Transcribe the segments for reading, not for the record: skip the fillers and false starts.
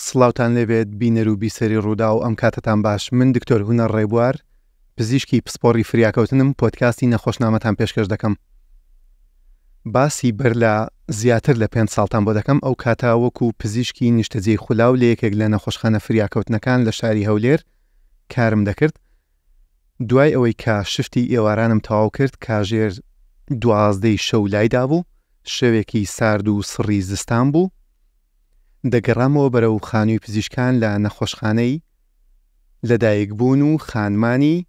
سڵاوتان لێبێت بینەر و بیسەری ڕوودا و ئەم کاتتان باش. من دکتۆر هونەر ڕێبوار، پزیشکی پسپۆڕی فریاکەوتنم، پۆدکاستی نەخۆشنامەتان پێشکەش دەکەم. باسی بەر لە زیاتر لە 5 ساڵتان بۆ دەکەم. ئەو کاتا وەکو پزیشکی نیشتەجێی خولاو لە یەکێک لە نەخۆشخانە فریاکەوتنەکان لە شاری هەولێر کارم دەکرد. دوای ئەوەی کە شفتی ئێوارانم تەواو کرد، کاژێر 12 شەو لایدا بوو، شەوێکی سارد و سڕی زستان بوو. دەگەڕامەوە بەرەو خانووی پزیشکان لە نەخۆشخانەی لەدایکبوون و خانمانی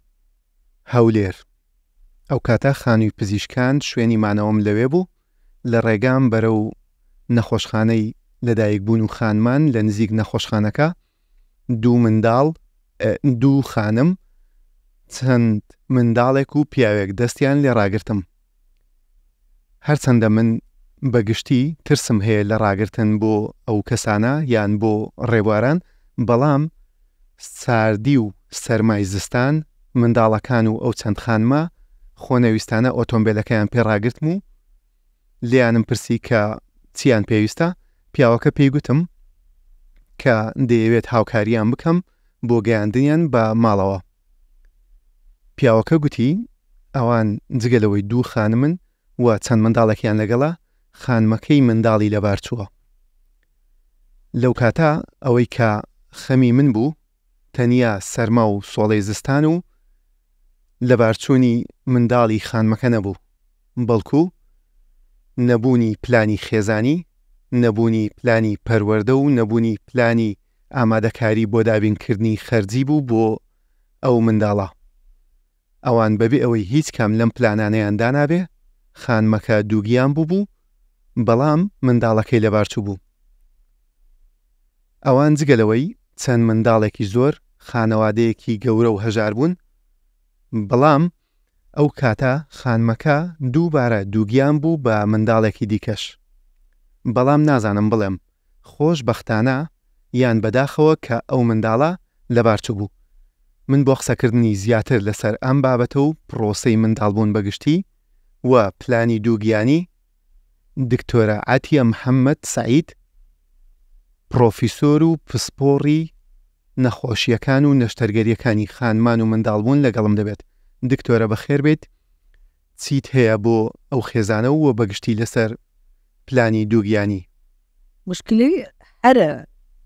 هەولێر. ئەو کاتە خانووی پزیشکان شوێنی مانەوەم لەوێ بوو. لە ڕێگام بەرەو نەخۆشخانەی لەدایکبوون و خانمان لە نزیک نەخۆشخانەکە دوو خانم، چەند منداڵێک و پیاوێک دەستیان لێ ڕاگرتم. هەرچەندە من بەگشتی ترسم هەیە لە ڕاگرتن بۆ ئەو کەسانە یان بۆ ڕێبواران، بەڵام ساردی و سەرمای زستان منداڵەکان و ئەو چەند خانمە خۆنەویستانە ئۆتۆمبیلەکەیان پێڕاگرتم و لیانم پرسی کە چیان پێویستە. پیاوەکە پێی گوتم کە دەیەوێت هاوکاریان بکەم بۆ گەیاندنیان بە ماڵەوە. پیاوەکە گوتی ئەوان جگەلەوەی 2 خانمن و چەند منداڵێکیان لەگەڵا، خانمەکەی منداڵی لەبار چووە. لەو کاتا ئەوەی کە خەمی من بوو تەنیا سەرما و سۆڵەی زستان و لەبارچوونی منداڵی خانمەکە نەبوو، بەڵکو نەبوونی پلانی خێزانی، نەبوونی پلانی پەروەردە و نەبوونی پلانی ئامادەکاری بۆ دابینکردنی خەرجی بوو بۆ ئەو منداڵە. ئەوان بەبێ ئەوەی هیچ کام لەم پلانانەیان دانابێ، خانمەکە دووگیان بوو، بەڵام منداڵەکەی لەبارچوو بوو. ئەوان جگەلەوەی چەند منداڵێکی زۆر خانەوادەیەکی گەورە و هەژار بوون، بەڵام ئەو کاتە خانمەکە دووبارە دووگیان بوو بە منداڵێکی دیکەش. بەڵام نازانم بڵێم خۆشبەختانە یان بەداخەوە کە ئەو منداڵە لەبارچوو بوو. من بۆ قسەکردنی زیاتر لەسەر ئەم بابەتە و پرۆسەی منداڵبوون بەگشتی و پلانی دووگیانی دکتۆرە عاتیە محەممەد سەعید، پرۆفیسۆر و پسپۆڕی نەخۆشیەکان و نەشتەرگەریەکانی خانمان و منداڵبوون لەگەڵم دەبێت. دکتۆرە بەخێر بێت. چیت هەیە بۆ ئەو خێزانە و بەگشتی لەسەر پلانی دووگیانی؟ مشکلی هەرە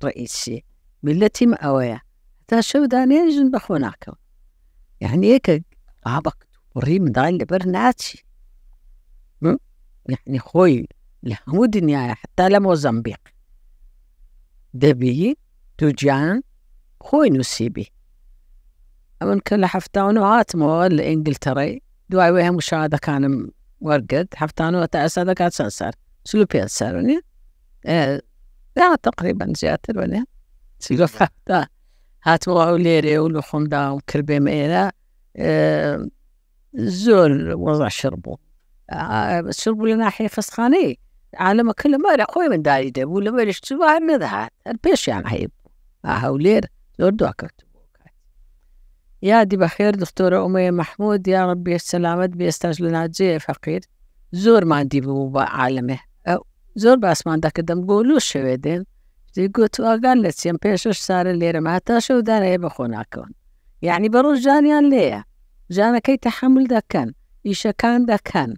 ڕئیسی میلەتیم ئەوەیە تا شەو دانێژن بەخۆ ناکەون، یعنی یەکە ئابق ڕی منداڵ لەبەر ناچی، یعنی خۆی لە هەموو دنیاە حتا لە مۆزەمبیق دەبی دووجیان خۆی نووسیبی. ئەمن کە لە 79 هاتمەوە لە ئینگلتەڕی، دوای وێ هەموو شادەکانم وەرگرت، 79 تا ئێستا دەکات چەند سەر 35 سەرنی تقریبا زیاتر وەنێ 37 هاتمەوە ئەو لێرێ و لە خۆمدا و کردبێمە ئێرە زۆر وەزع شڕ بوو لە ناحیە فەسخانەی عالەمەکە لەمەرە خۆی منداری دەبوو، لەبەرش چوو هەر نەدەهات، هەر پێشیان هەیە بوو. هەولێر زۆر دواکەوت بوو. یادی بەخێر دکتۆرە ئومەیە مەحموود، یا ڕەبی سەلامەت بێ، ئێستاش لە ناجێ فەقیر، زۆر مادی بوو بە عالەمێ، زۆر باسمان دەکردم بۆ لۆ شەوێ دێن گوت ئاگان لە چێم پێشش سارە لێرەمە هەتا شەو دانەیە بەخۆ ناکەون، یعنی بە ڕۆژ جانیان لێیە، ژانەکەی تەحمل دەکەن، ئیشەکان دەکەن،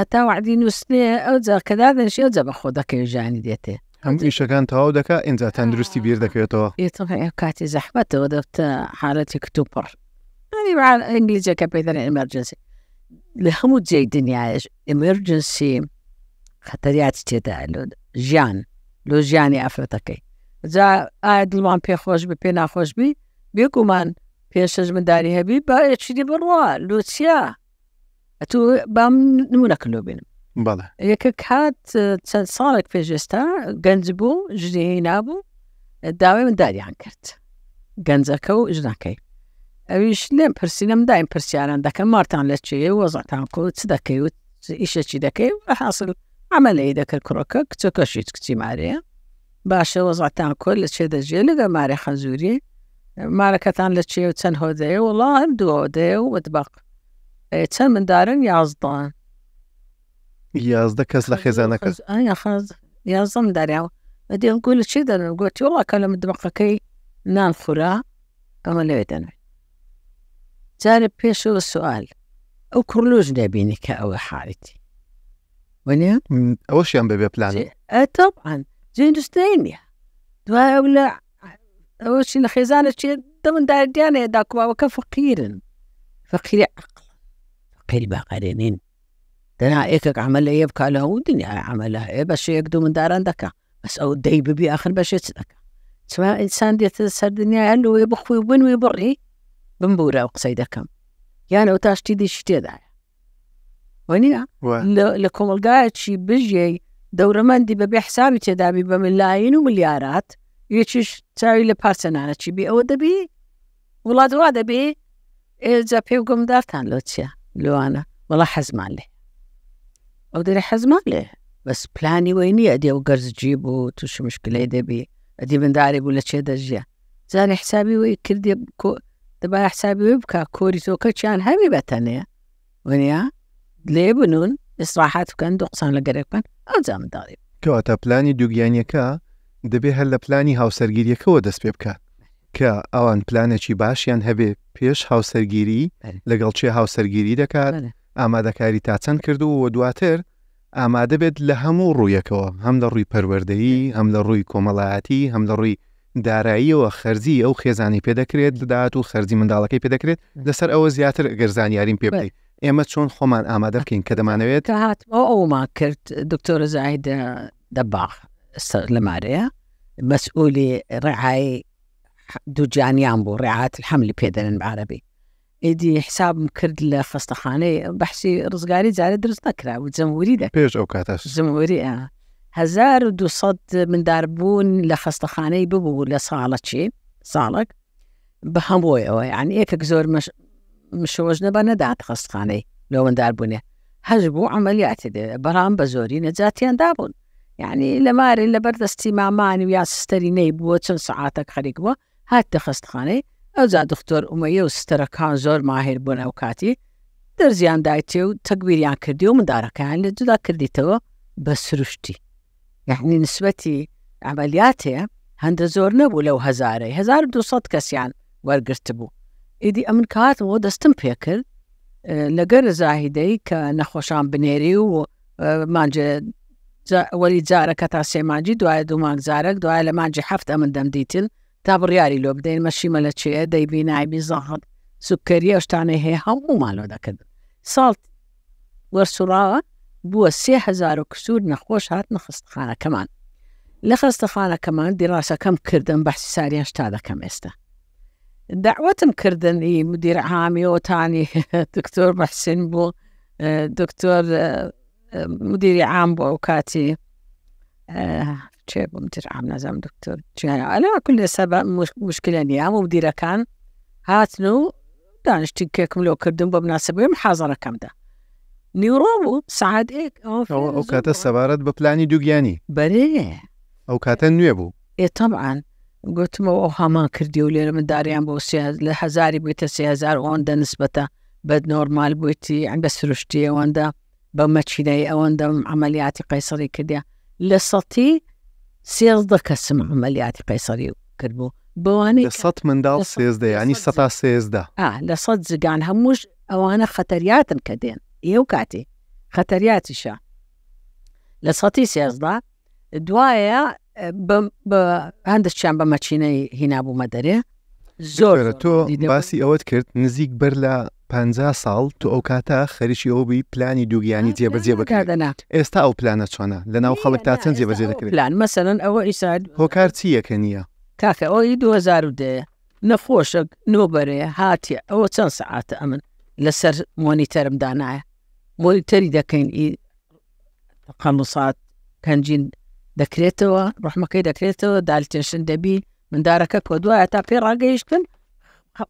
هەتا وعدی نووسێ ئەو جا کە دادەنشی ئەو جا بەخۆ دەکەی ژانی دێتێ، هەموو ئیشەکان تەواو دەکا، ئینجا تەندروستی بیر دەکەوێتەوە. کاتی زەحمەتەوە دەبتە حالەتی کتوپڕ، ئینگلیزیەکە پێی دەڵێن ئەمەرجەنسی. لە هەموو جێی دنیایش ئەمەرجەنسی خەتەریاتی تێدا ژیان لۆ ژیانی ئافرەتەکەی. جا ئایا دڵمان پێخۆش بێ پێ ناخۆش بی بێگومان پێشەش منداری هەبی با چیدی بڕوا لۆچیا ئەتو بام نمونەکە لۆ بینم. بەڵێ یەکە کات چەند ساڵێک پێشێستا گەنج بوو، ژنی نابوو، داوای منداریان کرد گەنجەکە و ژنەکەی. ئەویش لێم پرسیینەم دایم پرسیاران دەکەن مارتان لە چێ وەزەتان کۆ چ دەکەی و ئیشەکی دەکەی و حاصل عملەی دەکرد کوڕەکە کچەکەشیت کچی مارەیە باشە وەزەتان کۆ لە چێ دەژێ لەگە مارە خەنزوری مارەکەتان لە چێ و چەند هۆدەیە وڵا هەم دووەدەیە و وتبەق چەند مندارن 11 کەس لە خێزانەکە 11 منداریاوە بدي نقول شيء ده قلت والله كلام دمقكي نان خورا أما لا يدنا جانب بيشو السؤال أو كرلوج نبيني كأو حالتي ونيا أوش يام ببي بلان طبعا زين دستينيا دوا ولا أوش الخزانة شيء ضمن دار ديانا داكوا وكفقيرا فقير عقل فقير باقرينين دنا إيكك عمل يبكى له ودنيا عملها إيه بس يقدو من دار عندك بس أو دايب بي آخر باش يتصدق سواء إنسان ديت السردنيا قال له يبخوي وين ويبري بنبورة وقصيدة كم يعني وتاشتي دي شتي داي ونيا لكم القاعد شي بيجي دورة مندي ببيع حسابي تدابي بملايين ومليارات يشيش تساوي لبارسنانة شي بي أو دبي ولاد وادا بي إذا بيوقم دارتان لو تشيا لو أنا والله حزم عليه أو داري حزم عليه بس بلاني ويني أدي أو قرز جيبو توش مشكلة دبي أدي من داري ولا شيء دجيا زاني حسابي ويكردي دبا حسابي ويبكى كوري توكا كان همي بتانية ونيا ليه بنون إصلاحات كان دقصان لقريب كان أو زام داري كواتا بلاني دوغيانيكا دبي هلا بلاني هاو سرگيريكا ودس بيبكا كا اوان بلانێکی باشیان هەبێ پێش هاوسەرگیری لەگەڵ چێ هاوسەرگیری دەکات ئامادەکاری تا چەند کردو و دواتر ئامادە بێت لە هەموو ڕوویەکەوە هەم لە ڕووی پەروەردەیی هەم لە ڕووی کۆمەڵایەتی هەم لە ڕووی داراییەوە خەرجی ئەو خێزانی پێدەکرێت لەدات و خەرجی منداڵەکەی پێدەکرێت لەسەر ئەوە زیاتر ئەگەر زانیاریم پێ بکەیت ئێمە چۆن خۆمان ئامادە بکەین کە دەمانەوێت کە هاتمەوە ئەوما کرد دکتۆرە زاهیدە دەباغ لەمارەیە مسؤولي رعاية دوجانيان بو رعاية الحمل بيدن بعربي إدي حساب مكرد لخستخاني بحسي رزقاري زاري درس نكرا وزموري ده بيج أو كاتاش زموري 1200 من داربون لخستخاني ببو لصالة شي صالك بهموية يعني إيكك زور مش وجنا بندات خستخاني لو من داربونه هجبو عمليات ده برام بزوري نزاتيان دابون يعني لماري لبردستي ماماني ويا سستري نيبو وتشن ساعاتك خريقبو هات دخستخاني أو زاد دكتور أمية وسترا كان زور ماهر بون أوكاتي درزيان دايتيو تقبيريان كرديو من دارا كان لجدا كرديتو بس رشتي يعني نسبتي عملياتي هند زور نبو لو 1200 كسيان ورقرتبو إيدي أمن كات ودستم بيكر لقر زاهدي كنخوشان بنيري ومانجا ولي زارك تاسي ماجي دعاء دوماك زارك دعاء لماجي حفت أمن دم ديتل تابرياري لو بدين مشي ملتشي داي بيناي بيزاهد سكرية وشتاني هي هم مالو دا كده صالت ورسولاوة بوا 3000 كسور نخوش هات نخستخانة كمان لخستخانة كمان دراسة كم كردن بحث ساري هشتادا كم استا دعوتم كردن إيه مدير عامي وتاني دكتور محسن بو دكتور مديري عام بوكاتي شيء مدير عام نظام دكتور على كل سبب مشكلة نيام ومديرة كان هاتنو دانشتي كيكم لو كردن بمناسبة محاضرة كم ده نيوروبو سعاد إيك أو كاتا السبارات ببلاني دوغياني بريه أو كاتا نويبو إيه طبعا قلت ما هما كرديو لي من داريان بوسيا لحزاري بيتا 3000 واندا نسبته بد نورمال بيتي عند سرشتي واندا بمتشيني واندا عمليات قيصري كده لصتي سيزدك اسم عمليات قيصري كربو بواني لصت من دال سيزدا يعني ستا سيزدا لصت زقان هموش أوانا خطريات كدين يوكاتي خطريات شا لصتي سيزدا دوايا هندس شام بمتشيني هنا بو مدري زور تو باسي اوت كرت نزيك برلا 50 ساڵ تو ئەو کاتە خەریکی ئەو بی پلانی دووگیانی جێبەجێ بکردن ئێستا ئەو پلانە چۆنە لەناو خەڵکتا چەند جێبەجێ دەکرێت پلان مەسەلەن ئەوە ئیساد هۆکار چیەکە نییە کاکە ئەوی 2010 نەخۆشە نۆبەرێ هاتیە ئەوە چەند سەعاتە ئەمن لەسەر مۆنیتەرم دانایە مۆنیتەری دەکەین ئی تەقەموسات کەنجین دەکرێتەوە ڕحمەکەی دەکرێتەوە دالتێنشن دەبی مندارەکە کۆ دوایە تا پێ ڕاگەیشتن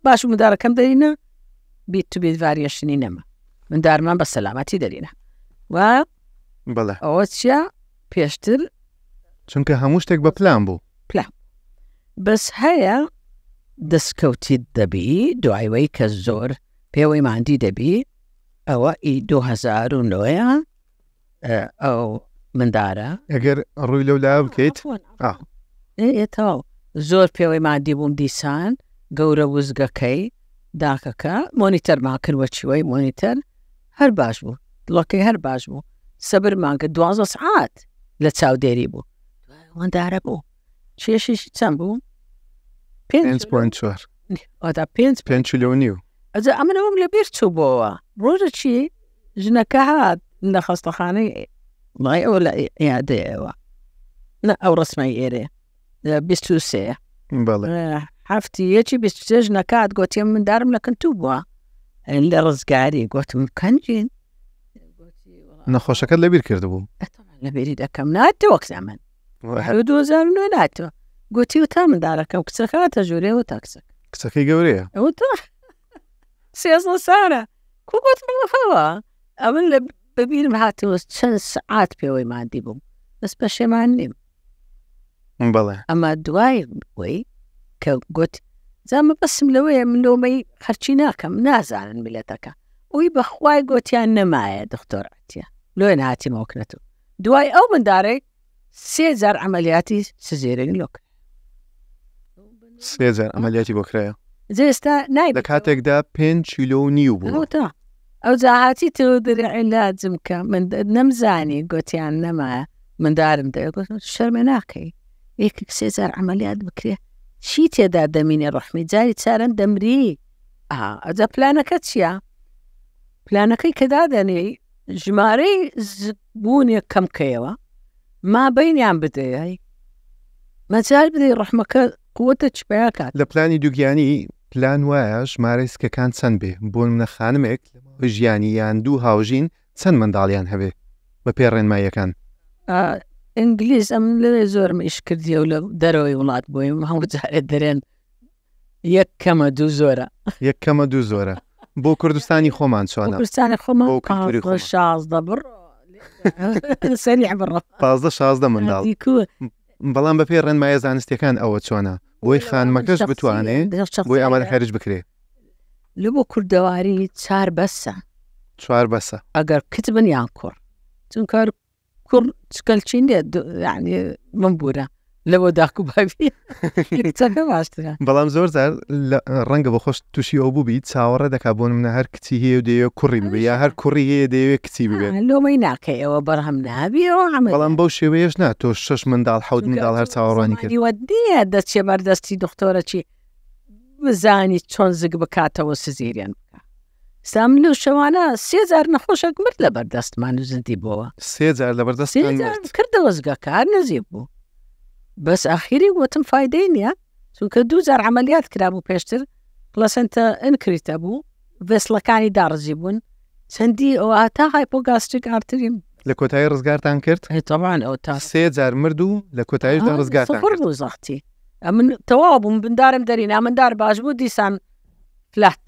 باش مندارەکەم دەرینە بیت تو بیت ڤاریێشنی نەما من دارمان بە سەلامەتی دەرینە و بەڵێ ئەوە چیە پێشتر چونکە هەموو شتێک بە پلان بوو پلان بەس هەیە دەستکەوتی دەبی دوایەوەی کە زۆر پێوەی ماندی دەبی ئەوە ئی 2009 ئەو مندارە ئەگەر ڕووی لەولا بکەیت تەواو زۆر پێوەی مادی بووم دیسان گەورە وزگەکەی داکەکە مۆنیتەرمان کردوە چیوەی مۆنیتەر هەر باش بوو دڵەکەی هەر باش بوو سەبرمان کرد 12 سعات لە چاودێری بوو وەندارە بوو کێشیشی چەند بوو 5.4 ئەدا 5.9 ئەجا ئەمنەوەم لە بیر چوو بۆەوە ڕۆژە چی ژنەکە هات لە خەستەخانەی وڵای ئەوە لە یادەیەوە نە ئەو ڕسمەی ئێرێ 23 هەفتی یەکی 23 ژنەکات گوتیم مندارم لە کەنتوو بووە لە ڕزگاری گوتم کەنجین نەخۆشەکەت لەبیر کردبوو لەبیری دەکەم ناتەوە کزەمن 2009 ناتەوە گوتی و تا مندارەکەم کچەکەتە ژوورێەوە تا کچەکەی گەورەیە ئەوە تا 13 ساڵە کو گوتمەوە ئەمن لە ببیرم هاتەوە چەند سعات پێوەی مادی بووم بەس پەشێمان نیم بەڵێ ئەمە دوای وی کە گوت زامە بەسم لەوەیە من لۆمەی خەرچی ناکەم نازانن میلەتەکە ئەوی بەخوای گوتیان نەمایە دکتۆراتیە لۆی نهاتیمەوەکنێت و دوای ئەو مندارەی 3000 عملیاتی سزێرەنی لۆ کرد 3000 عملیاتی بۆ کرایە ئێستا نای لە کاتێکدا 5 کیلۆ نیو بوو تا ئەو جاهاتی تۆ دەرعیلاجم کە من نەمزانی گوتیان نەمایە مندارم دەگوت شەرمە ناکەی یەکێک 3000 عملیات بکرێ چی تێدا دەمینێ ڕحمی جاری چارەن دەمری ئەجا پلانەکە چییە؟ پلانەکەی کە دادەنێ ژمارەی بوونێ کەمکەیەوە ما بینیان بدەیە مەجال بدەی ڕحمەکە قوتە چپیاکات لە پلانی دووگیانی پلان وایە ژمارەی سکەکان چەند بێ بۆ منە خانمێک ژیانی یان دوو هاوژین چەند منداڵیان هەبێ بە پێ ڕێنماییەکان ئینگلیز ئەم لێ زۆرم ئیش کردیە و لە دەرەوەی وڵات بۆیم هەموو جارێت دەرێن یەک کەمە دوو زۆرە یەک کەمە دوو زۆرە بۆ کوردستانی خۆمان چۆنە کوردستانی خۆمان 16 بڕ سەریع بڕە 15-16 منداڵ بەڵام بە پێ ڕێنمایە زانستیەکان ئەوە چۆنە بۆی خانمەکەش بتوانێت بۆی ئامادە خەرج بکرێ لە بۆ کوردەواری 4 بەسە 4 بەسە ئەگەر کت بن یان کوڕ چونکە کوڕ چکەلچین لێ یعنی من بوورە لەوە داکو باوی چەکە باشترە بەڵام زۆر زار ڕەنگە بە خۆش تووشی ئەو بووبی چاوەڕێ دەکا بۆ منە هەر کچی هەیە و دەیە کوڕی ببێ یا هەر کوڕی هەیە دەیەوێت کچی ببێت لۆمەی ناکەی ئەوە بەرهەم نابیەوە بەڵام بەو شێوەیەش نا تۆ 6 منداڵ 7 منداڵ هەر چاوەڕوانی کرد دیە دەچێ بەردەستی دکتۆرەکی بزانی چۆن زگ بکاتەوە سزیریان بکە سام لەو شەوانە 3000 نەخۆشێک مرد لە بەردەستمان و زندی بۆەوە 3000 لە بەردەستمان مرد کردەوە زگەکار نزیک بوو بەس ئاخیری وتم فایدەی نییە چونکە 2000 عملیات کرابوو پێشتر پلەسەنتە ئەنکریتە بوو ڤێسڵەکانی داڕزی بوون چەندی ئەوە تا هایپۆگاستریک ئارتریم لە کۆتایی ڕزگارتان کرد تەوان ئەو تا 3000 مرد و لە کۆتاییشدا ڕزگارتان کرد زەختی من تەواو بووم بندارم دەرینا مندار باش بوو دیسان فلات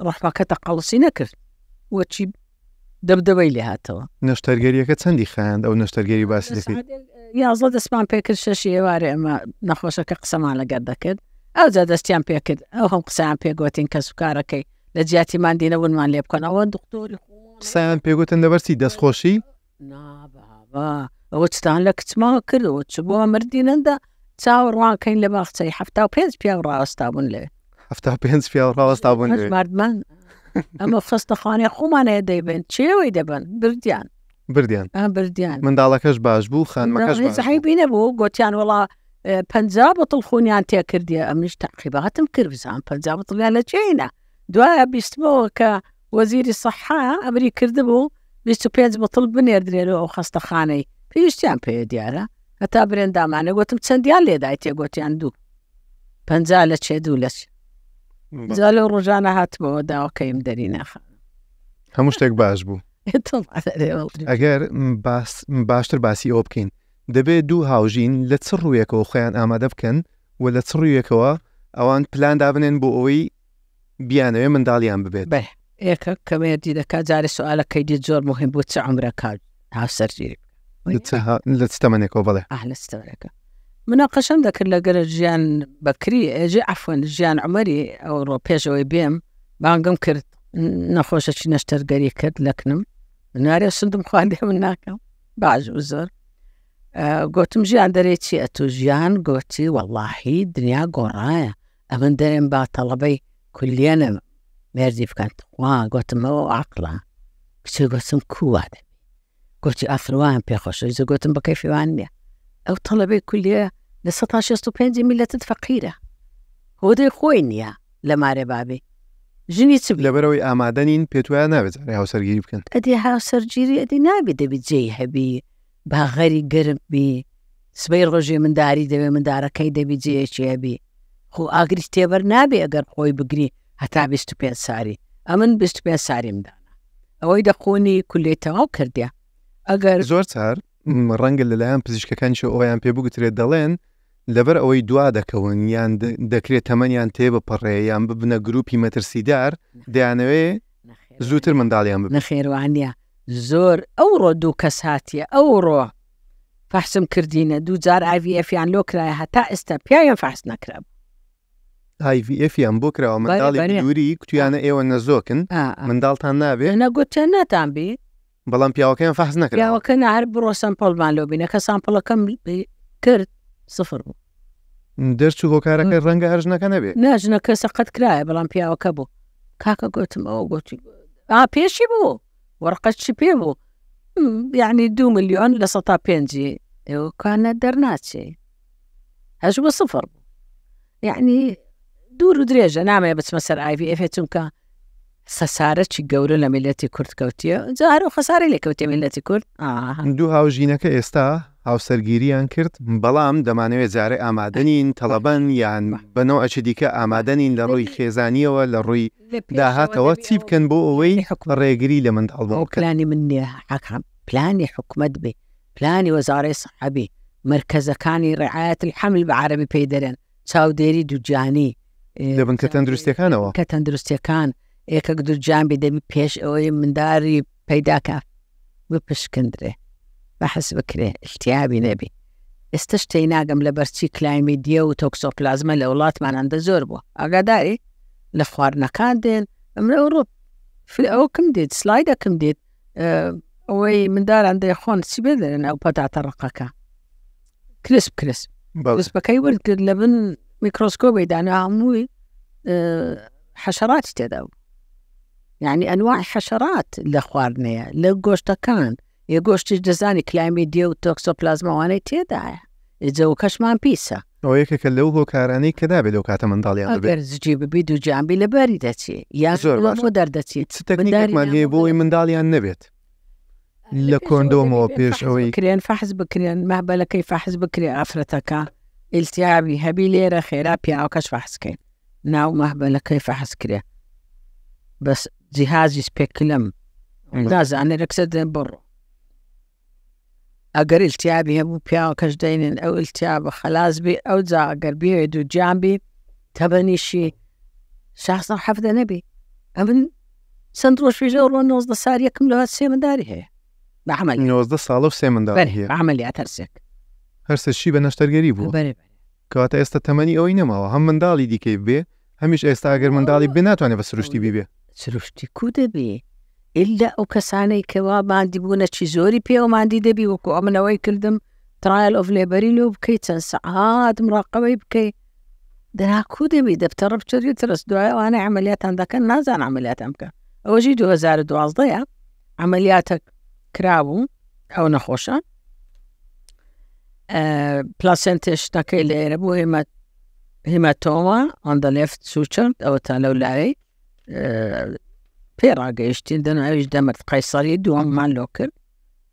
ڕحمەکەتە قەڵسی نەکرد وەچی دەبدەبەی لێ هاتەوە نەشتەرگەریەکە چەندی خایاند ئەو نەشتەرگەری باسی دەکەیت 11 دەستمان پێکرد 6 ئێوارێ ئەمە نەخۆشەکە قسەمان لەگەر دەکرد ئەو جا دەستیان پێکرد ئەو هەم قسەیان پێگوتین کە سوکارەکەی لە جیاتیمان دینەبوونمان لێ بکەنەوە دکتۆری قسەیان پێگوتن لەبەرچی دەستخۆشی ئەوە چتان لە کچماوە کردەوە چ بۆ مردینەندا چاوەڕوانکەین لە باخچەی 75 پیا ڕاوەستا بوون لێ 75 پیا ڕاوەستا بوون لێ مردمان ئەمە خستەخانەی خۆمانەیە دەیبن چێوەی دەبن بردیان بردیان منداڵەکەش باش بوو خانمەکەش سەحی بینە بوو گوتیان وڵا 50 بەتڵ خۆنیان تێکردیە ئەمنیش تەقیباتم کرد بزان 50 بەتڵیان لە چێینە دوایە بیستمەوە کە وەزیری سەحا ئەمری کردبوو 25 بەتڵ بنێردرێنەوە ئەو خستەخانەی پێویستیان پێ دیارە هەتا برێندامانە گوتم چەندیان لێدای تێگوتیان دوو 50 لە چێ دوو لەچ جا لەو ڕۆژانە هاتبەوە داوەکەیم دەری ناخە هەموو شتێک باش بوو ئەگەر باشتر باسی ئەوە بکەین دەبێت دوو هاوژین لە چ ڕوویەکەوە خۆیان ئامادە بکەن و لە چ ڕوویەکەوە ئەوان پلاندا بنێن بۆ ئەوەی بیانەوێ منداڵیان ببێت بە ئێکە کەمێردی دەکات جارێ سوالەکەی دی زۆر مهم بوو چ عمرەکات هاوسەرگیری لە چ تەمەنێکەوە بڵێ لە ستەوەرەکە مناقەشەم دەکرد لەگەرە ژیان بەکری ئێژێ عەفوەن ژیان عومەری ئەو ڕۆ پێشەوەی بێم بانگم کرد نەخۆشەکی نەشتەرگەری کرد لەکنم نارێ سندم خواردێ من ناکەم باش و زۆر گوتم ژیان دەرێکی ئەتو ژیان گوتی وەڵاهی دنیا گۆڕایە ئەمن دەرێن با تەڵەبەی کولیەنە مێردی بکەن وا گوتمەوە عەقڵە کچێ گوتم کووا دەبێ گوتی ئافروان پێخۆشە زە گوتم بە کەیفیوان نییە ئەو تەڵەبەی کولیە لە 165 میلەتت فەقیرە هۆدەی خۆی نییە لە مارێ بابێ ژنی چ لەبەرەوەی ئامادەنین پێتوایە ناوێت هاوسەرگیری بکەن ئەدی هاوسەرگیری ئەدی نابێ دەبێت جێی هەبی باغەری گرم بی سبەی ڕۆژێ منداری دەوێ مندارەکەی دەبی جێیەکی هەبی خۆ ئاگری تێبەر نابێ ئەگەر خۆی بگری هەتا 25 ساری ئەمن 25 ساریمدانە ئەوەی دەخۆنی کولێ تەواو کردیا ئەگەر زۆر چار ڕەنگە لەلایەن پزیشکەکانیش ئەویان پێ بگوترێت دەڵێن لەبەر ئەوەی دوا دەکەون یان دەکرێت تەمەنیان تێ بپەڕێ یان ببنە گروپی مەترسیدار دەیانەوێ زووتر منداڵیان ببن نەخێوانە زۆر ئەوڕۆ دوو کەس هاتیە ئەوڕۆ فەحسم کردینە دوو جار IVFیان لۆ کرایە هەتا ئێستا پیاویان فەحس نەکرا IVFیان بۆ کراوە منداڵی دووری کوتیانە ئێوە نەزۆکن منداڵتان نابێ نەگوتیان ناتان بێ بەڵام پیاوەکەیان فەحس نەکرا پیاوەکە هەر بڕۆ سەمپڵمان لۆ بینە کە سامپڵەکەم کرد سفر بوو دەرچوو هۆکارەکە ڕەنگە هەرژنەکە نەبێ ناژنەکە سەقەت کرایە بەڵام پیاوەکە بوو کاکە گوتم ئەوە گوتی پێشی بوو وەرقەچی پێ بوو یعنی 2 ملیۆن لە 105 ئێوەکانە دەرناچێ هەش بە سفر بوو یعنی دوور و درێژە نامەیە بچمە سەر IVF چونکە خەسارەی گەورە لە میلەتی کورد کەوتیە جار و خەسارەی لێ کەوتێ میلەتی کورد دوو هاوژینەکە ئێستا هاوسەرگیریان کرد بەڵام دەمانەوێت جارێ ئامادەنین تەڵەبەن یان بەنەوەی دیکە ئامادەنین لە ڕووی خێزانیەوە لە ڕووی داهاتەوە چی بکەن بۆ ئەوەی ڕێگری لە منداڵ بۆ پلانی من نییە حەقام پلانی حکومت بێ پلانی وەزارەی سەحەبی مرکزەکانی ڕعایەت الحەمل بە عەرەبی پێی دەرێن چاودێری دووجانی دەبن کە تەندروستیەکانەوە کە تەندروستیەکان یەکەک دووجان بێ دەبی پێش ئەوەی منداری پەیداکە بپشکندرێ بەحەس بکرێ احتیابی نەبی ئێستا شتەی ناگەم لە بەرچی کلایمیدیە و تۆکسۆپلازمە لە وڵاتمانەندە زۆر بووە ئاگاداری لە خواردنەکان دێن ئەمرە ئەوڕۆ ئەوکم دێت سلایدەکەم دێت ئەوەی منداران دەیخۆن چی بێ دەرێن ئەو پەتاتە ڕقەکە کرسپەکەی ورد کرد لە بن میکرۆسکۆبی دانا هەمووی حەشەراتی تێدا بوو یعنی ئەنواع حەشەرات لە خواردنەیە لە گۆشتەکان یە گۆشتیش دەزانی کلایمیدیە و تۆکسۆپلازمەوانەی تێدایە ئێجە و کەشمان پیسە ئەو یەکێکە لەو هۆکارانەی کە دابێت لەو کاتە منداڵیان ئەگەر زجی ببی دوو جانبی لە بەری دەچێ یان زۆر دەردەچێت تەکنیکمان هەیە بۆی منداڵیان نەبێت لە کۆندۆمەوە پێش ئەوەی کرێن فەحز بکرێن مەهبەلەکەی فەحز بکرێ ئافرەتەکە ئیلتیابی هەبی لێرە خێرا پیاوەکەش فەحزکەین ناو مەهبەلەکەی فەحز کرێ بەس جیهازی سپێکلم نازانێ رەکسە دێن بڕۆ ئەگەر ئیلتیابی هەبوو پیاوەکەش دەینن ئەو ئیلتیابە خەلاص بێ ئەو جا ئەگەر بێ دوو جانبی تەبەنیشی 16 نەبی ئەمن چەند ڕۆژ پێشە ڕۆ 19 سال یەکم لەوە 3 منداری هەیە بەعمل 19 ساڵ و 3 منداری هەیە عملیات هەرسێک هەرسەشی بە نەشتەرگەری بوو کەواتە ئێستا تەمەنی ئەوەی نەماوە هەم منداڵی دیکەی بێ هەمیش ئێستا ئەگەر منداڵی بێ ناتوانێت بە سروشتی بیبێ سروشتی کو دەبێ ئللا ئەو کەسانەی کەوا مادی بوونە چی زۆری پێوە مادی دەبی وەکو ئەمنەوەی کردم ترایل ئۆف لێبەری لۆ بکەیت چەند سەعات مراقەبەی بکەیت دەناکو دەبی دەفتەرە بچێت ترس دوای ئەوانەی عملیاتان دەکەن نازان عملیاتان بکەن ئەوەژی 2012 عملیاتە کرابوو ئەو نەخۆشە پلاسنتێشتەکەی لێرە بوو هیماتۆما on the left suture ئەوە تا لەو لایەی پێڕاگەیشتین دەناویش دەمرد قەیسەری دووەممان لۆ کرد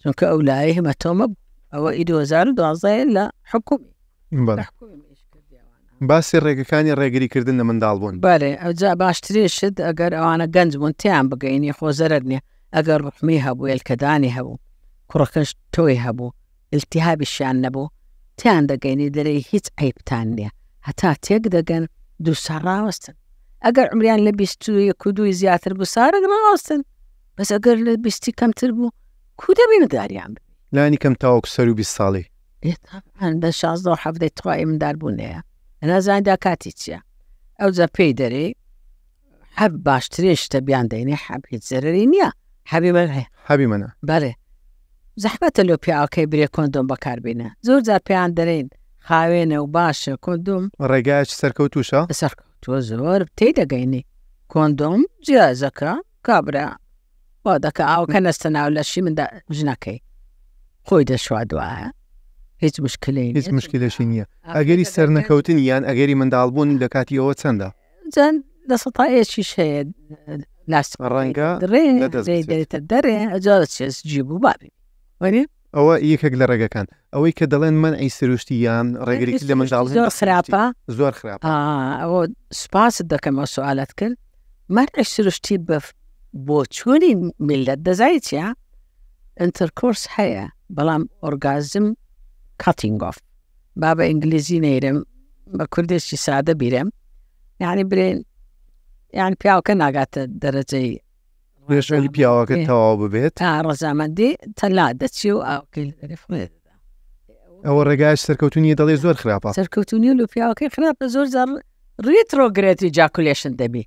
چونکە ئەو لایە هیماتۆمە ئەوە 2012 لە حکومی باسی ڕێگەکانی ڕێگریکردن لە منداڵ بوون بەێ ئەوجا باشترێشت ئەگەر ئەوانە گەنج بوون تیان بگەینی خۆزەرت نییە ئەگەر ڕحمی هەبوو ئێلکەدانی هەبوو کوڕەکەش تۆی هەبوو ئلتیهابیشیان نەبوو تیان دەگەینی دەرەی هیچ عیبتان نییە هەتا تێک دەگەن دوو ساڕاوەستن ئەگەر عمریان لە 22 زیاتر بوو سارەگە ڕاوەستن بەس ئەگەر لە 20 کەمتر بوو کو دەبی منداریان لانی کەم تاوەکو سەر و 20 ساڵی بە 16 توای مندار بوونەیە نازاندا کاتی چییە ئەو جا پێی دەرێ هەب باشترێشتە بیان دەینێ حەب هیچ زەرری نییە حەبی من هەیە حەبی منە بەڵێ زەحمەتە لەو پیاوەکەی برێ کۆندۆم بەکاربێنە زۆر جار پێیان دەرێن خاوێنە و باشە کۆندۆم ڕێگایش سەرکەوتوشە سەر تۆ زۆر تێدەگەینی کۆندۆم جیازەکە کابرا وا دەکە ئاوکە نەستە ناو لەشی مندا ژنەکەی خۆی دەشوا دوایە هیچ مشکلەی هیچ مشکلەشی نییە ئەگەری سەر نەکەوتن یان ئەگەری منداڵبوون لە کاتی ئەوە چەندە جان لە سەتایەکیش هەیە لاست ڕەنگە دەرێتە دەرێ ئەجارە چێز جیبوو بابی وەنێ ئەوە یەکێک لە ڕێگەکان ئەوەی کە دەڵێن من ئەی سروشتی یان ڕێگریکی لە منداڵ زۆر خراپە زۆر خراپە ئەوە سوپاست دەکەمەوە سوالات کرد مەرعی سروشتی بۆ چۆنی میلەت دەزای چیا ئینتەرکۆرس هەیە بەڵام ئۆرگازم کاتینگۆف با بە ئینگلیزی نەیرم بە کوردێکی سادە بیرم یعنی برێن یان پیاوەکە ناگاتە دەرەجەی پێشەلی پیاوەکە تەواو ببێت تا ڕەزامەندی تەلا دەچی و ئاوکەی فرێدەدا ئەوە ڕێگایش سەرکەوتنیە دەڵێ زۆر خراپە سەرکەوتنی و پیاوەکەی خراپە زۆر زار ریترۆگرێتی جاکولیشن دەبی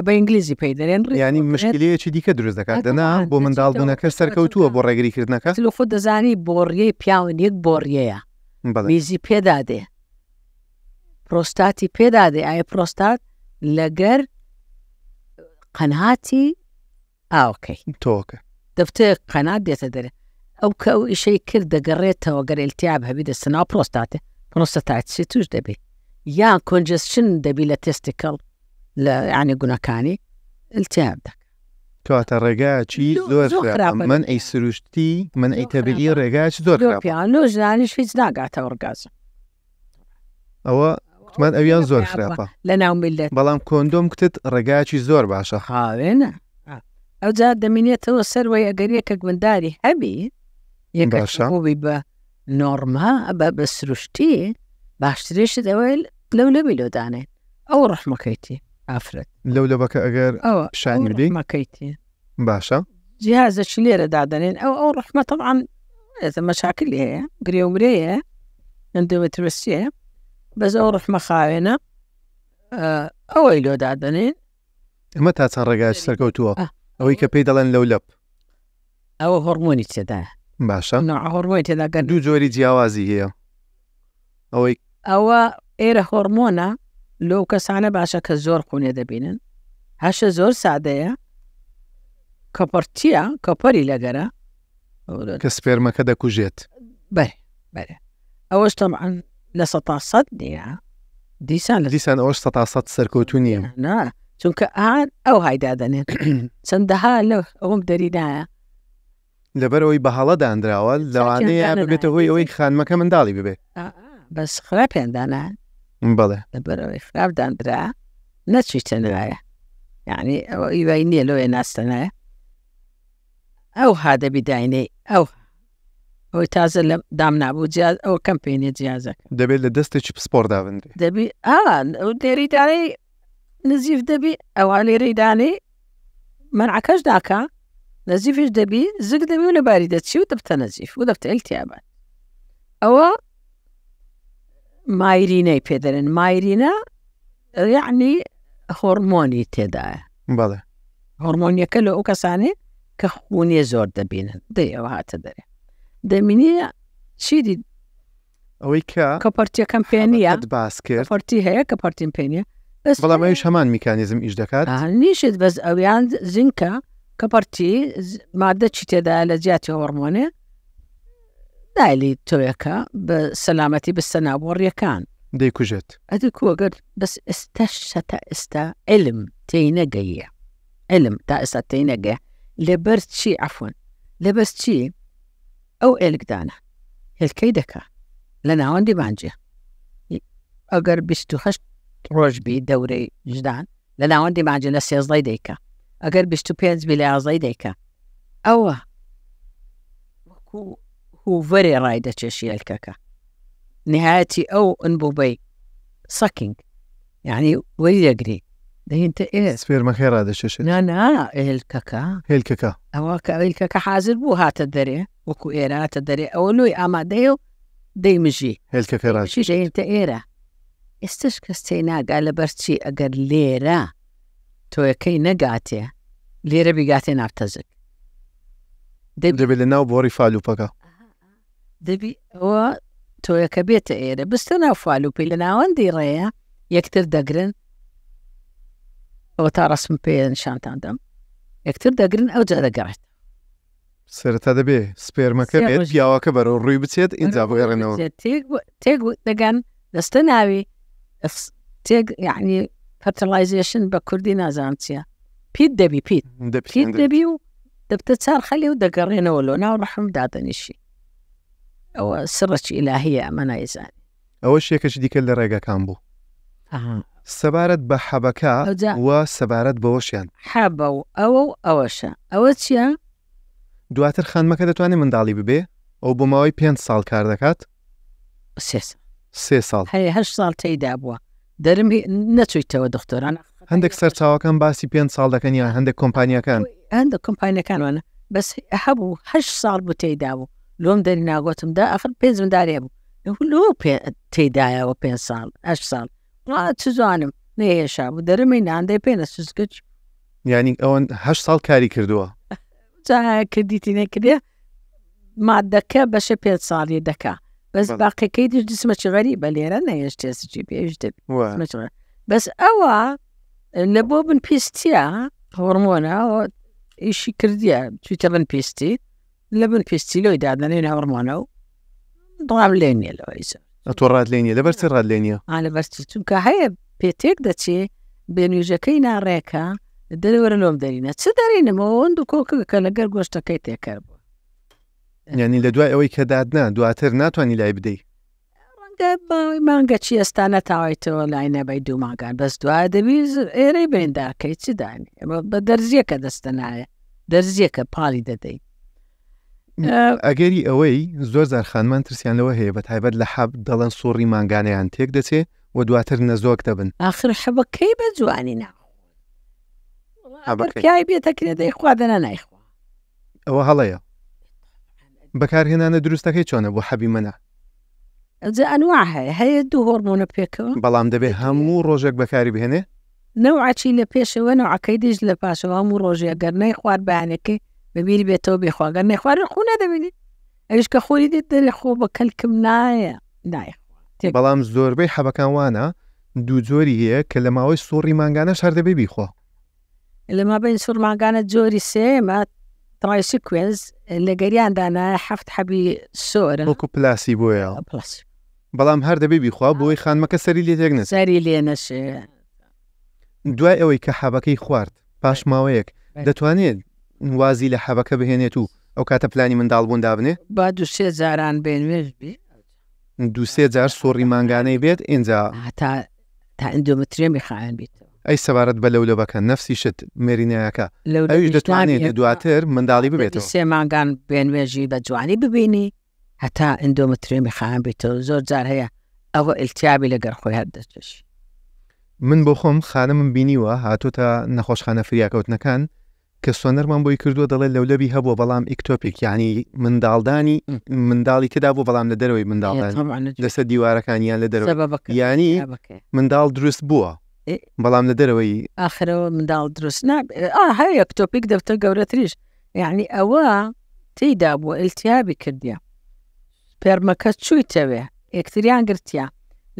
بە ئینگلیزی پێی دەرێن ینی مشکلەیەکی دیکە دروست دەکات دەنا بۆ منداڵبوونەکە سەرکەوتووە بۆ ڕێگریکردنەکە لە خۆ دەزانی بۆڕیەی پیاون یەک بۆڕیەیە میزی پێدادێ پرۆستاتی پێدادێ ئایا پرۆستات لەگەر قەناتی ئاوکەی تۆکە دەفتەیە قەنات دێتە دەرێ ئەو کە ئەو ئیشەی کرد دەگەڕێتەوە گەر ئیلتیاب هەبی دەستەناو پرۆستاتێ پرۆستاتسی توش دەبێت یان کۆنجەسشن دەبی لە تێستیکەڵ لە یعنی گونەکانی ئیلتیاب دەکات کاتە ڕێگایکی زۆر خراپە من ئەی سروشتی من ئەی تەبیعی ڕێگایش زۆر خراپە پیانۆ ژنانیش هیچ ناگاتە ئۆرگازم ئەوە کوتمان ئەویان زۆر خراپە لە ناو میلەت بەڵام کۆندۆم کتت ڕێگایکی زۆر باشە خاوێنە ئەو جار دەمینێتەوە سەروەی ئەگەر یەکێک گونداری هەبی یەکەشبووی بە نۆرما بە سروشتی باشترێشت ئەوەی لەو لەبی لۆدانێت ئەو ڕەحمەکەیتی ئافرەت لەو لەبەکە ئەگەر شانی بدەین مەکەیتی باشە جیهازەکی لێرە دادەنێن ئەو ڕەحمە طبعاً مەشاکلی هەیە گرێ و مرەیە ئەندۆمێتریۆسیە بەس ئەو ڕەحمە خاوێنە ئەوەی لۆ دادەنێن ئەمە تا چەند ڕێگایش سەرکەوتووە ئەوەی کە پێی دەڵێن لەو لەپ ئەوە هۆرمۆنی تێدایە باشە هۆرمۆنی تێدا گەن دوو جۆری جیاوازی هەیە ئەوە ئێرە هۆرمۆنە لەو کەسانە باشە کە زۆر خونێ دەبینن هەشە زۆر سادەیە کەپەرتیە کەپەری لەگەرە کە سپێرمەکە دەکوژێت بەرێ ئەوەش تەمعەن لە 100% نییە دیسان ئەوەش 100% سەرکەوتو نییە نا چونکە ئان ئەو هایدادەنێت چەندەها لە ئەوم دەریدایە لەبەرەوەی بەهاڵە دانراوە لەوانەیە ببێتە هۆی ئەوەی خانمەکە منداڵی ببێ بەس خراپێندانە بەڵێ لەبەرەوەی خراپ دانرا نەچیتە نوایە یعنی ئەوە ئیوای نییە لەوێ ناستەنایە ئەو هادەبی داینەی ئەوەی تازە لە دام نابوو جیاز ئەو کەمپێنی جیازەکە دەبێت لە دەستێکی پسپۆر دابندێ دەبی ئەو دێریدانەی نزیف دەبی ئەوە لێرەیدانەی منعەکەش داکە نزیفش دەبی زگ دەبی و لەباری دەچی و دەبتە نزیف و دەبتە ئیلتیابات ئەوە مایرینەی پێدەرن مایرینە یعنی هۆرمۆنی تێدایە بەڵێ هۆرمۆنیەکە لە ئەو کەسانێ کە خونێ زۆر دەبینن دەی ئەوە هاتە دەرێ دەمینە چیدی ئەوەی کە کەپەرتیە کەمپێنیە باس کرد کەپەرتی هەیە کەپەرتیم پێنیە بەڵام ئەویش هەمان میکانیزم ئیش دەکات نیشت بەس ئەویان زینکە کەپەرتی مادە چی تێدایە لە جیاتی هۆرمۆنێ دایلی تۆیەکە بە سەلامەتی بستە ناوەڕیەکان دەیکوژێت ئەدی کووەگەر بەس ئێستا تا ئێستا علم تێی نەگەیە علم تا ئێستا تێی نەگەیە لەبەر چی عەفوەن لەبەر چی ئەو ئێلکدانە هێلکەی دەکا لە ناوەندی بانجێ ئەگەر 28 ڕۆژ بی دەورەی ژدان لە ناوەندی مانجێ لە 13 دەیکە ئەگەر 25 بی لە 11 دەیکە ئەوە هوڤەرێ ڕای دەچێشی هێلکەکە نهایەتی ئەو ئەنبووبەی سەکینگ یعنی وەری دەگری دەهێنتە سپێرمەکەی ڕادەچێشێت نا هێلکەکە ئەوە کە هێلکەکە حازر بوو هاتە دەرێ وەکو ئێرە هاتە دەرێ ئەوە لۆی ئامادەیە و دەیمژی هێلکەکە ڕاشیژەهێنتە ئێرە ئێستش کەس تێی ناگا لەبەرچی ئەگەر لێرە تۆیەکەی نەگاتێ لێرە بیگاتێ نافتەزک دەبێت لە ناو بۆڕی فالوپەکە دەبی ئەوە تۆیەکە بێتە ئێرە بستە ناو فالوپی لە ناوەندی ڕێیە یەکتر دەگرن ئەوە تا ڕسم پێ نیشانتان دەم یەکتر دەگرن ئەو جا دەگەڕێت سەرەتا دەبێ سپێرمەکە بێت پیاوەکە بەرەو ڕووی بچێت ئینجا بگەڕێنەوە تێک دەگەن دەستە ناوی تێک یعنی فەرتەلایزێشن بە کوردی نازان چیە پیت دەبی پیت دەبی و دەبتە چار خەلی و دەگەڕێنەوە لۆ ناو ڕەحم دادەنیشی ئەوە سڕەکی ئیلاهیە ئەمە نایزانی ئەوە شێکەش دیکە لە ڕێگەکان بوو سەبارەت بە حەبەکە و سەبارەت بەوەشیان حەبە و ئەوەشە ئەوە چییە؟ دواتر خانمەکە دەتوانێت منداڵی ببێ ئەو بۆ ماوەی 5 ساڵ کار دەکات 3 ساڵ هەیە 8 ساڵ تێیدا بووە دەرم نەچوویتەوە دکتۆران هەندێک سەرچاوەکان باسی 5 ساڵ دەکەن یان هەندێک کۆمپانیەکان هەندێک کۆمپانیەکانوانە بەس هەبوو 8 ساڵ بوو تێیدا بوو لۆم دەری ناگۆتم دا ئەخر پێنج منداڵێ بوو لۆ تێیدایەوە 5 ساڵ 8 ساڵ چ جوانم نەهێشا بوو دەرمی ناندەی پێ نەسوزگەچ یعنی ئەوەن 8 ساڵ کاری کردووە کردیتی نەکردێ مادەکە بەشە 5 ساڵی دەکا بەس باقیەکەی دیش جسمەکی غەریبە لێرە نەهێشتێسجی پێش دەبی بەس ئەوە لە بۆ بن پیستیە هۆرمۆنە ئیشی کردیە چویتە بن پیستی لە بن پیستی لۆی دادنێن هەڕمۆنە و دڵام لێ نیە لەوەیزە تۆ ڕات لێ نیە لەبەرچ ڕات لێ نیە لەبەرچی چونکە هەیە پێتێک دەچێ بێنوێژەکەی ناڕێکە دەرەوەرە لۆم دەرینە چ دەرینەوە ئەوەند و کۆکەکە لەگەر گۆشتەکەی تێکەر بوو یعنی لە دوای ئەوەی کە دادنا دواتر ناتوانانی لای بدەی مانگە چی ئێستا نەتاوایتەوە لای نەبەی دوو ماگان بەس دوای دەبی ئێرەی بێنداکەی چ دانی بە دەرزیەکە دەستە نایە دەرزیەکە پاڵی دەدەی ئەگەری ئەوەی زۆر زار خانمان ترسیان لەوە هەیە بە تایبەت لە حەب دەڵەن سوڕی مانگانەیان تێک دەچێ و دواتر نەزۆک دەبن ئاخر حەبەکەی بە جوانی ناخۆی بێتەکرێ دەی خوادەنە نایخوا ئەوە هەڵەیە بەکارهێنانە دروستەکەی چۆنە بۆ حەبی منە ئەجا ئەنواع هەیە دوو هۆرمۆنە پێکەوە بەڵام دەبێت هەموو ڕۆژێک بەکاری بهێنێ نەوعچی لە پێشەوە نەوعەکەی دیش لە پاشەوە هەموو ڕۆژێ گەرنەی خوارد بەیانەکەی بەبیری بێتەوە بێخواگەر نەخوارد خۆ نەدەبینی ئەوش کە خۆری دێت دەرێ خۆ بە کەلکم نایە بەڵام زۆربەی حەبەکان وانە دوو جۆری هەیە کە لە ماوەی سوڕی مانگانە شار دەبێ بیخۆ لە مابین سوڕ مانگانە جۆری سێمە ترایسیکوێنز لە گەریاندانە 7 حەبی سۆرە وەکو پلاسی بۆیە بەڵام هەر دەبێ بیخوا بۆی خانمەکە سەری لێ تێک نەچێت سەری لێ نەچێت دوای ئەوەی کە حەبەکەی خوارد پاش ماوەیەک دەتوانێت وازی لە حەبەکە بهێنێت و ئەو کاتە پلانی منداڵبوون دابنێ با 2-3 جاران بێنوێژ بێ 2-3 جار سۆڕی مانگانەی بێت ئینجا تا ئەندۆمەتریۆمی خایەن بیتەوە ئەی سەبارەت بە لەولەبەکە نەفسی شت مێرینەیەکە ئەویش دەتوانێت دواتر منداڵی ببێتەوە 3 مانگان بێنوێژی بە جوانی ببینی هەتا ئەندۆمەتریۆمی خایەن بیتەوە زۆر جار هەیە ئەوە ئیلتیابی لەگەر خۆی هەردەچێت من بۆ خۆم خانمم بینیوە هاتوتە نەخۆشخانە فریاکەوتنەکان کە سۆنەرمان بۆی کردووە دەڵێت لەولەبی هەبووە بەڵام ئیکتۆپیک یعنی منداڵدانی منداڵی تدا بوو بەڵام لە دەرەوەی منداڵدان لەسەر دیوارەکانیان لە دەرەوە ینی منداڵ دروست بووە بەڵام لە دەرەوەی ئاخرەوە منداڵ دروست هەیە ئەکتۆپیک دەفتە گەورەتریش یعنی ئەوە تێیدا بووە ئیلتیابی کردیە پێرمەکە چوویتەوێ یەکتریان گرتیا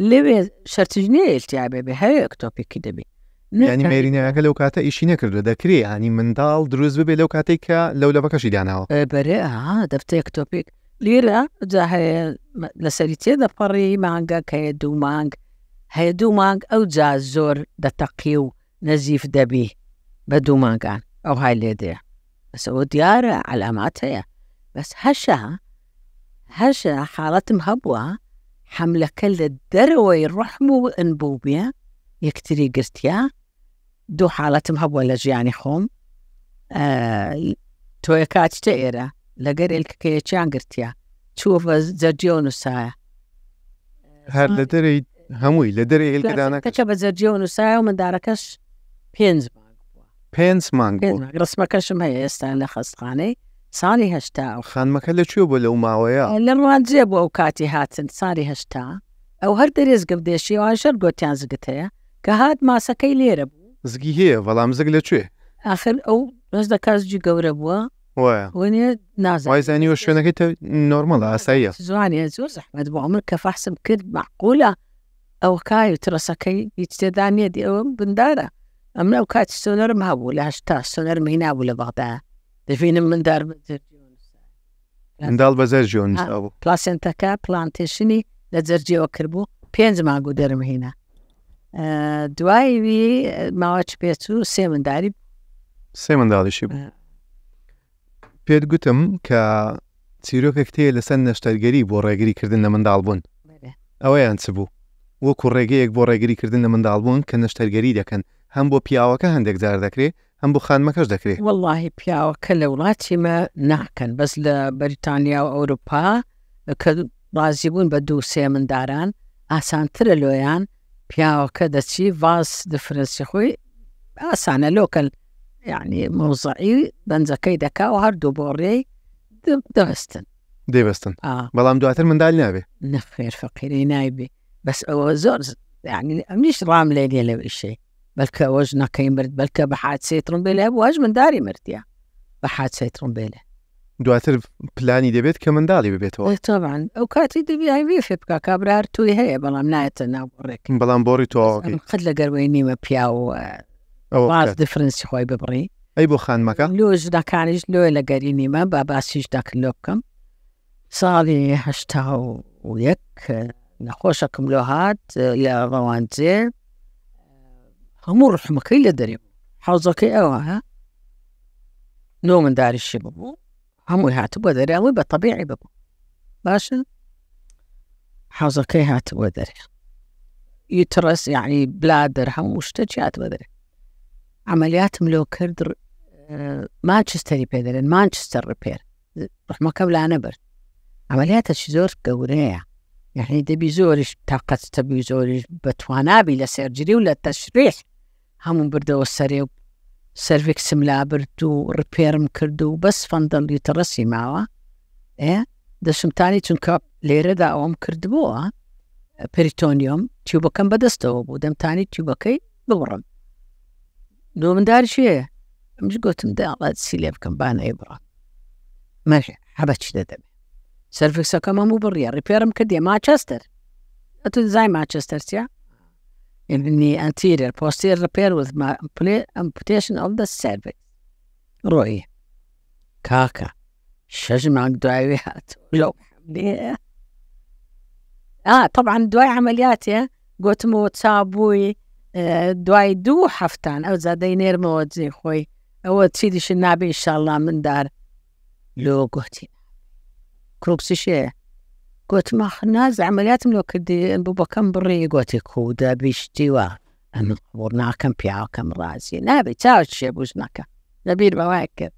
لەوێ شەرتژنیە ئیلتیابێ بێ هەیە ئەکتۆپیکی دەبێ ینی مێرینەکە لەو کاتە ئیشی نەکردو دەکرێ ینی منداڵ دروست ببێ لەو کاتێک کە لەولەبەکەشی داناوە بەرێ دەفتە ئەکتۆپیک لێرە جا هەیە لەسەری تێدەپەڕی مانگە کە هەیە 2 مانگ هەیە 2 مانگ ئەو جا زۆر دەتەقی و نەزیف دەبی بە 2 مانگان ئەو های لێ دێ بەس ئەوە دیارە علامات هەیە بەس هەشە حاڵەتم هەبووە حملەکە لە دەرەوەی ڕەحم و ئەنبوو بێ یەکتری گرتیا 2 حاڵەتم هەبووە لە ژیانی خۆم تۆیە کاتتە ئێرە لەگەر ئێلکەکەیەکیان گرتیا چووە بە جەرجێ و نووسایە هەر لە دەرەی هەمووی لە دەرەی هێلکەدانەکە بە جەرجێ و نووسایە و مندارەکەش 5 مانگ ڕسمەکەشم هەیە ئێستا لە خەستخانەی ساڵی 80 خانمەکە لەکوێ بۆ لەو ماوەیە لە ڕوانجێ بۆ ئەو کاتی هاتن ساڵی 80 ئەو هەر دەرێزگەم دێشیەوە شەر گۆتیان زگت هەیە کە هات ماسەکەی لێرە بوو زگی هەیە بەڵام زگ لەکوێ آخر ئەو ڕۆژ دەکات زگی گەورە بووە وایە وێنێ نازانانی وایزانیوە شوێنەکەی نۆرمەڵە ئاساییە زوانێ زۆر زەحمەت بۆ من کە فەحسم کرد معقولە ئەو کاوی ترەسەکەی هیچ تێدا نیە دی ئەوە بندارە ئەم ئەو کاتی سۆنەرم هەبوو لە هەشتا سۆنەرم هینابوو لە بەغدا دەبینم مندار منداڵ بەزەر جۆن بوو پلاسێنتەکە پلانتێشنی لە جەرجیەوە کردبوو 5 مانگو دەرم هینە دوایوی ماوە چ پێچ و 3 منداری 3 منداڵیشی بوو پێت گوتم کە چیرۆکێک تێ لەسەر نەشتەرگەری بۆ ڕێگریکردن لە منداڵ بوون ئەوەیان چ بوو وەکو ڕێگەیەک بۆ ڕێگریکردن لە منداڵ بوون کە نەشتەرگەری دەکەن هەم بۆ پیاوەکە هەندێک جار دەکرێت هەم بۆ خانمەکەش دەکرێت واللهی پیاوەکە لە وڵاتیمە ناکەن بەس لە بەریتانیا و ئەوروپا کە ڕازی بوون بە 2-3 منداران ئاسانترە لۆیان پیاوەکە دەچی ڤاز دفرەنسی خۆی ئاسانە لۆکەل یعنی مۆزەعی بەنجەکەی دەکا و هەردوو بۆ ڕێی دەیبەستن بەڵام دواتر منداڵ نابێ نەخێر فەقیری نایبێ بەس ئەوە زۆر یعنی ئەمنیش ڕام لێ نیە لەو ئیشەی بەلکە ئەوەش نەکەی مرد بەلکە بە حادسەی تڕۆمبیلە بووەش منداری مردیە بە حادسەی تڕۆمبیلە دواتر پلانی دەبێت کە منداڵی ببێتەوە تەبعاً ئەو کاتی دەبی هەیوی فێ بکە کابرار توی هەیە بەڵام نایەتە ناو ڕێک بەڵام بۆڕی تۆ قەت لە گەروەی نیمە پیا و ڕاز دفرەنسی خۆی ببڕی ئەی بۆ خانمەکە لۆ ژنەکانیش لۆی لە گەری نیمە با باسیش داکردلۆ بکەم ساڵی 1970 نەخۆشەکەم لۆ هات لە ڕەوانجێ هەموو ڕحمەکەی لە دەرێ بوو حەوزەکەی ئەوە نۆ منداریشی ببوو هەمووی هاتبووە دەرێ ئەوەی بە تەبیعی ببوو باشن حەوزەکەی هاتبووە دەرێ یوترس یعنی بلادر هەموو شتێکی هاتبووە دەرێ عملیاتم لۆ کرد مانچستەری پێدەرێن مانچستەر ڕپێر ڕحمەکەم لا نەبرد عملیاتەکی زۆر گەورەیە یعنی دەبی زۆریش تاقەت تەبی زۆریش بەتوانابی لە سەرجری و لە تەشریح هەموو بردەوە سەرێ و سەرڤیکسم لا برد و ڕپێرم کرد و بەس فەندەڵ یوترەسی ماوە دەشمتانی چونکە لێرەدا ئەوم کردبووە پریتۆنیۆم تیوبەکەم بەدەستەوە بوو دەمتانی تیوبەکەی ببڕم دۆ منداری شوێ ئەمش گوتم داڵات سی لێ بکەم بانەی بڕە مەژێ حەبەچی دەدەبێ سەرڤیکسەکەم هەموو بڕیە ڕپێرم کردیە ماچەستەر ئەتو زای ماچەستەر چیا يعني anterior posterior repair with amputation of the cervix رؤية كاكا شجمعك دوايات لو حملية طبعا دواي عملياتي قلت مو تسابوي دواي 2 هەفتان أو زادي نيرمو زي خوي أو تسيدي شنابي إن شاء الله من دار لو قلتي كروبسي شيء قلت ما ناز عمليات ملو كدي بابا كم بري قلت كودا بيشتوا أنا قبرنا كم بيعو كم رازي نبي تاوش شيء بوزناك نبير بواكر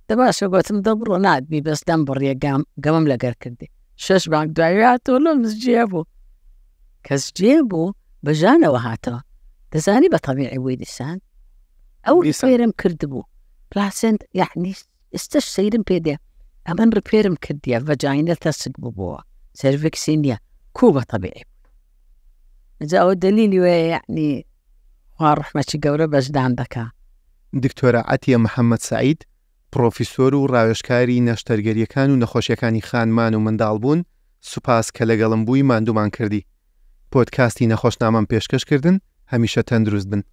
دباش قلت مدبرو ناد بي بس دم بري قام لقر كدي شش بعد دعيات ولا مسجيبو كسجيبو بجانا وهاتا تزاني بطبيعي ويدسان أو ريبيرم كردبو بلاسنت يعني استشيرم بيدي أمن ريبيرم كرديا فاجينا تسق ببوا سيرفكسينيا كوبا طبيعي جاء الدليل يعني وارحمة قورة بس عندك دكتورة عتية محمد سعيد پرۆفیسۆر و ڕاوێژکاری نەشتەرگەریەکان و نەخۆشیەکانی خانمان و منداڵبوون سوپاس کە لەگەڵم بووی ماندوومان کردی پۆدکاستی نەخۆشنامەم پێشکەشکردن هەمیشە تەندروست بن